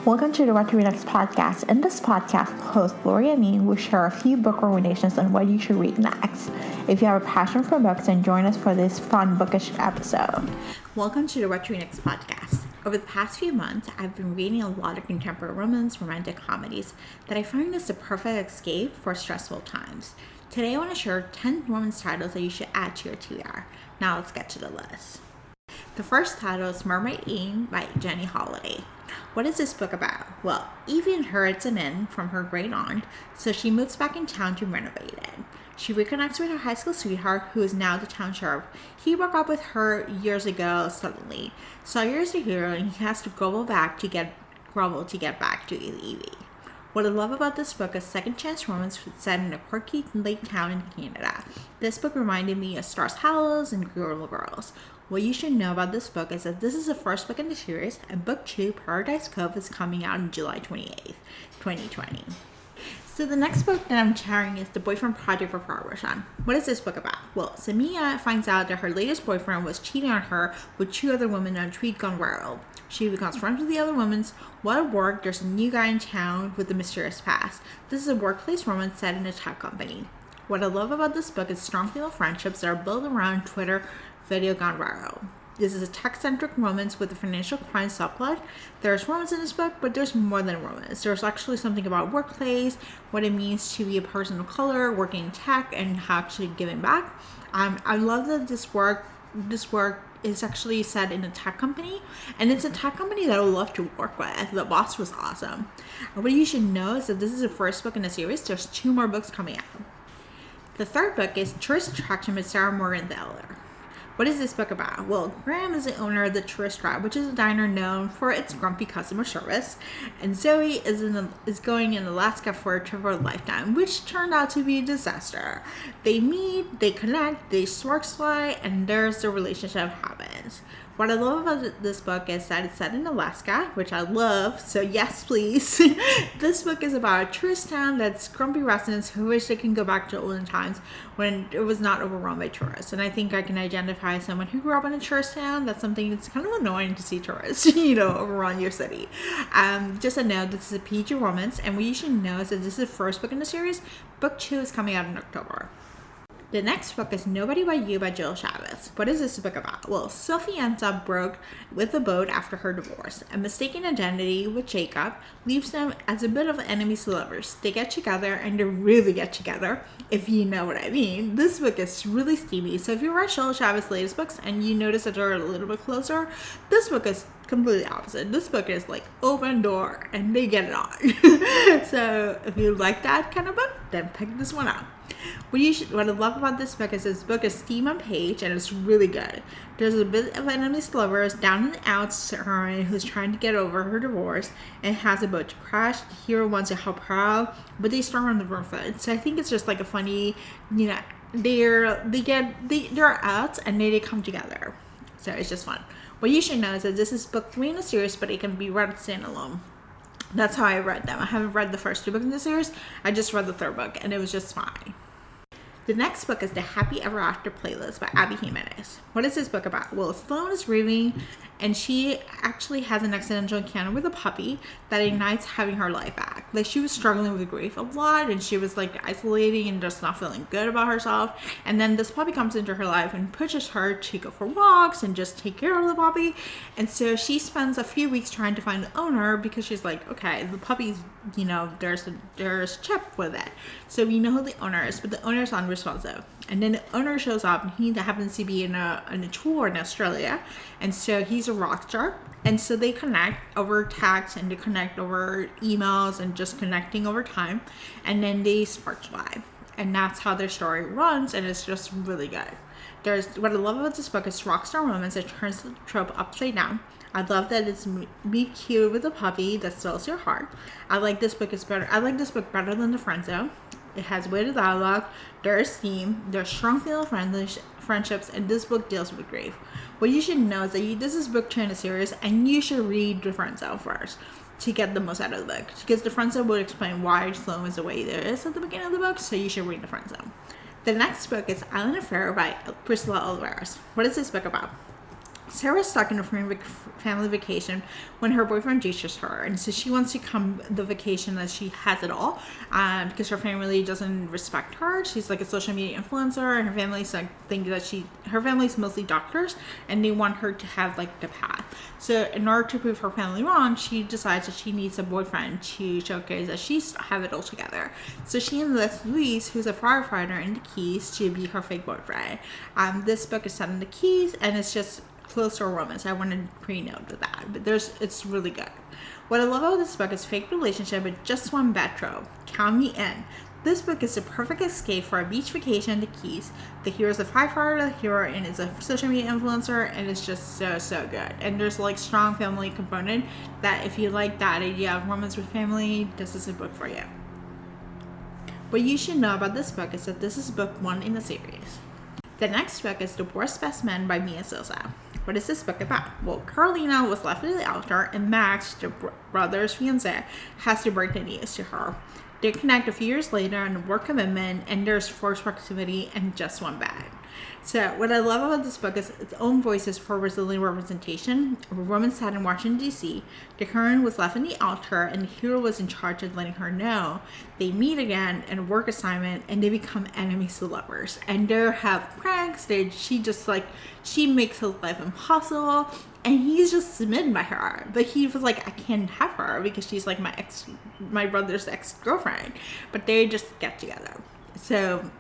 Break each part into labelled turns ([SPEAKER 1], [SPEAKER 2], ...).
[SPEAKER 1] Welcome to the What to Read Next podcast. In this podcast, host Lori and me will share a few book recommendations on what you should read next. If you have a passion for books, then join us for this fun bookish episode. Welcome to the What to Read Next podcast. Over the past few months, I've been reading a lot of contemporary romance, romantic comedies that I find is the perfect escape for stressful times. Today, I want to share 10 romance titles that you should add to your TBR. Now, let's get to the list. The first title is Mermaid Eve by Jenny Holiday. What is this book about? Well, Evie inherits an inn from her great aunt, so she moves back in town to renovate it. She reconnects with her high school sweetheart, who is now the town sheriff. He broke up with her years ago suddenly. Sawyer is the hero, and he has to grovel to get back to Evie. What I love about this book is second chance romance set in a quirky lake town in Canada. This book reminded me of Stars Hollows and Girl Girls. What you should know about this book is that this is the first book in the series, and book 2, Paradise Cove, is coming out on July 28th, 2020. So the next book that I'm sharing is The Boyfriend Project for Parmesan. What is this book about? Well, Samia finds out that her latest boyfriend was cheating on her with 2 other women on a tweet gone viral. She becomes friends with the other women. While at work, there's a new guy in town with a mysterious past. This is a workplace romance set in a tech company. What I love about this book is strong female friendships that are built around Twitter video gone viral. This is a tech-centric romance with a financial crime subplot. There's romance in this book, but there's more than romance. There's actually something about workplace, what it means to be a person of color, working in tech, and how actually giving back. I love that this work is actually set in a tech company, and it's a tech company that I would love to work with. The boss was awesome. What you should know is that this is the first book in the series. There's 2 more books coming out. The third book is Tourist Attraction by Sarah Morgan Thaler. What is this book about? Well, Graham is the owner of the Tourist Trap, which is a diner known for its grumpy customer service, and Zoe is going in Alaska for a trip of a lifetime, which turned out to be a disaster. They meet, they connect, they sparks fly, and there's the relationship happens. What I love about this book is that it's set in Alaska, which I love, so yes, please. This book is about a tourist town that's grumpy residents who wish they can go back to olden times when it was not overrun by tourists. And I think I can identify as someone who grew up in a tourist town. That's something that's kind of annoying to see tourists, overrun your city. Just a note, this is a PG romance, and what you should know is that this is the first book in the series. Book 2 is coming out in October. The next book is Nobody But You by Jill Chavez. What is this book about? Well, Sophie ends up broke with a boat after her divorce. A mistaken identity with Jacob leaves them as a bit of enemies to lovers. They get together, and they really get together, if you know what I mean. This book is really steamy, so if you read Jill Chavez's latest books and you notice that they're a little bit closer, this book is completely opposite. This book is like open door, and they get it on. So if you like that kind of book, then pick this one up. What I love about this book is steam on page, and it's really good. There's a bit of enemies to lovers down and out heroine who's trying to get over her divorce and has a boat to crash. The hero wants to help her out, but they storm on the roof. So I think it's just like a funny, they're out and they come together. So it's just fun. What you should know is that this is book 3 in the series, but it can be read standalone. That's how I read them. I haven't read the first 2 books in the series. I just read the 3rd book, and it was just fine. The next book is The Happy Ever After Playlist by Abby Jimenez. What is this book about? Well, Sloane is grieving, and she actually has an accidental encounter with a puppy that ignites having her life back. Like, she was struggling with grief a lot, and she was like isolating and just not feeling good about herself. And then this puppy comes into her life and pushes her to go for walks and just take care of the puppy. And so she spends a few weeks trying to find the owner, because she's like, okay, the puppy's, there's a chip with it. So we know who the owner is, but the owner is unresponsive. And then the owner shows up, and he happens to be in a tour in Australia, and so he's a rock star, and so they connect over text, and they connect over emails, and just connecting over time, and then they sparks fly, and that's how their story runs, and it's just really good. What I love about this book is rockstar romance. It turns the trope upside down. I love that it's meet cute with a puppy that steals your heart. I like this book better than The Friend Zone. It has weighted dialogue, there's theme, there's strong female friendships, and this book deals with grief. What you should know is that this is book 2 in a series, and you should read The Friend Zone first to get the most out of the book, because The Friend Zone will explain why Sloane is the way there is at the beginning of the book, so you should read The Friend Zone. The next book is Island Affair by Priscilla Alvarez. What is this book about? Sarah's stuck in a family vacation when her boyfriend ditches her, and so she wants to come the vacation that she has it all, because her family doesn't respect her. She's like a social media influencer, and her family's like think that her family's mostly doctors, and they want her to have like the path. So in order to prove her family wrong, she decides that she needs a boyfriend to showcase that she's have it all together. So she enlists Luis, who's a firefighter in the Keys, to be her fake boyfriend. This book is set in the Keys, and it's just close to a romance. I want to pre-note that, but it's really good. What I love about this book is fake relationship with just one bad trope. Count me in. This book is the perfect escape for a beach vacation in the Keys. The hero is a firefighter, the heroine is a social media influencer, and it's just so good. And there's like strong family component that if you like that idea of romance with family, this is a book for you. What you should know about this book is that this is book 1 in the series. The next book is The Worst Best Man by Mia Sosa. What is this book about? Well, Carolina was left at the altar, and Max, the brother's fiance, has to break the news to her. They connect a few years later on a work commitment, and there's forced proximity and just one bad. So what I love about this book is its own voices for resilient representation. A woman sat in Washington, D.C. The heroine was left in the altar, and the hero was in charge of letting her know. They meet again in a work assignment, and they become enemies to lovers. And they have pranks. She makes his life impossible, and he's just smitten by her. But he was like, I can't have her because she's like my brother's ex-girlfriend. But they just get together. So.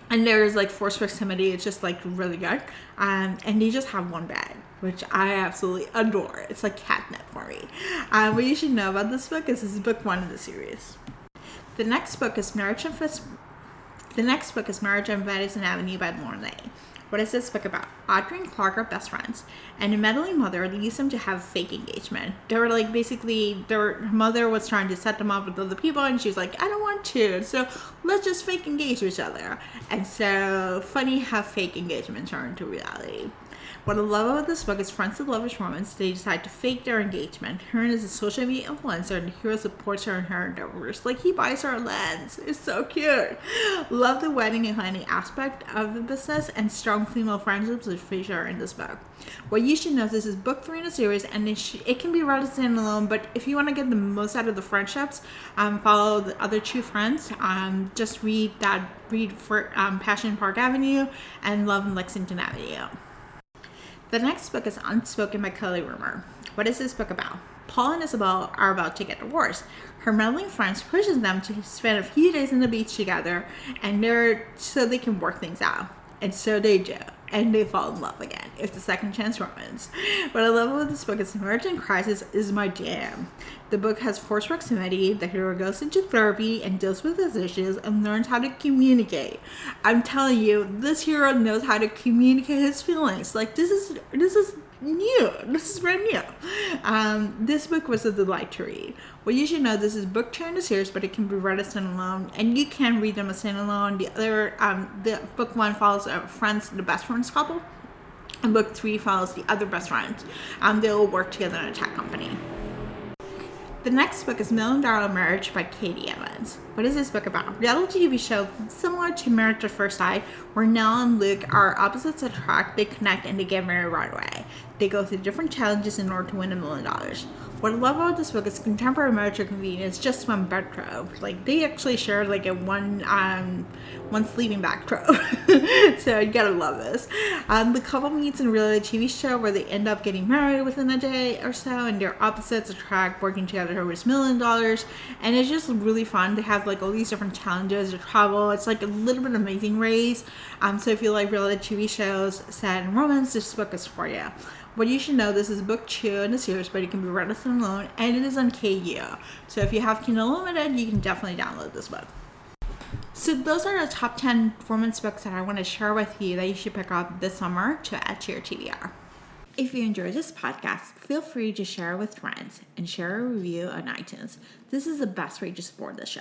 [SPEAKER 1] And there's like forced proximity. It's just like really good. And they just have one bed, which I absolutely adore. It's like catnip for me. What you should know about this book is this is book 1 of the series. The next book is Marriage on Madison Avenue by Lauren Lee. What is this book about? Audrey and Clark are best friends, and a meddling mother leads them to have a fake engagement. They were like, basically, her mother was trying to set them up with other people, and she was like, I don't want to, so let's just fake engage each other. And so, funny how fake engagements turn into reality. What I love about this book is friends that love his romance. They decide to fake their engagement. Heron is a social media influencer, and the hero supports her in her endeavors. Like, he buys her a lens. It's so cute. Love the wedding and planning aspect of the business and strong female friendships that feature in this book. What you should know is this is book 3 in the series, and it can be read standalone, but if you want to get the most out of the friendships, follow the other 2 friends. Just read for Passion Park Avenue and Love in Lexington Avenue. The next book is Unspoken by Kelly Rumor. What is this book about? Paul and Isabel are about to get divorced. Her meddling friends pushes them to spend a few days on the beach together, and so they can work things out. And so they do. And they fall in love again. It's a second chance romance. What I love about this book is marriage in crisis is my jam. The book has forced proximity. The hero goes into therapy and deals with his issues and learns how to communicate. I'm telling you, this hero knows how to communicate his feelings. Like, this is new. This is brand new. This book was a delight to read. Well, you should know this is book 2 in the series, but it can be read as standalone, and you can read them as standalone. The book 1 follows the best friends couple, and book 3 follows the other best friends. They will work together in a tech company. The next book is $1 Million Marriage by Katie Evans. What is this book about? Reality TV show similar to Marriage at First Sight, where Nell and Luke are opposites attract, they connect, and they get married right away. They go through different challenges in order to win $1 million. What I love about this book is contemporary marriage or convenience, just one bed trope. Like, they actually share like a one sleeping bag trope. So you gotta love this. The couple meets in a reality TV show where they end up getting married within a day or so, and their opposites attract, working together towards $1 million. And it's just really fun. They have like all these different challenges or travel. It's like a little bit Amazing Race. So if you like reality TV shows set in romance, this book is for you. What you should know, this is book 2 in the series, but it can be read as standalone, and it is on KU. So if you have Kindle Unlimited, you can definitely download this book. So those are the top 10 romance books that I want to share with you that you should pick up this summer to add to your TBR. If you enjoyed this podcast, feel free to share it with friends and share a review on iTunes. This is the best way to support the show.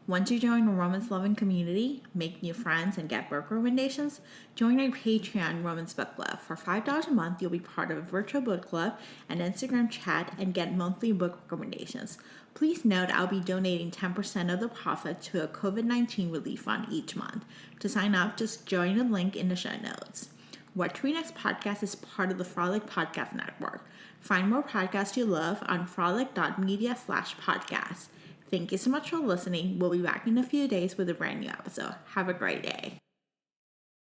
[SPEAKER 1] Want to join a romance-loving community, make new friends, and get book recommendations? Join our Patreon Romance Book Club. For $5 a month, you'll be part of a virtual book club, an Instagram chat, and get monthly book recommendations. Please note I'll be donating 10% of the profit to a COVID-19 relief fund each month. To sign up, just join the link in the show notes. What to Read Next podcast is part of the Frolic Podcast Network. Find more podcasts you love on frolic.media/podcast. Thank you so much for listening. We'll be back in a few days with a brand new episode. Have a great day.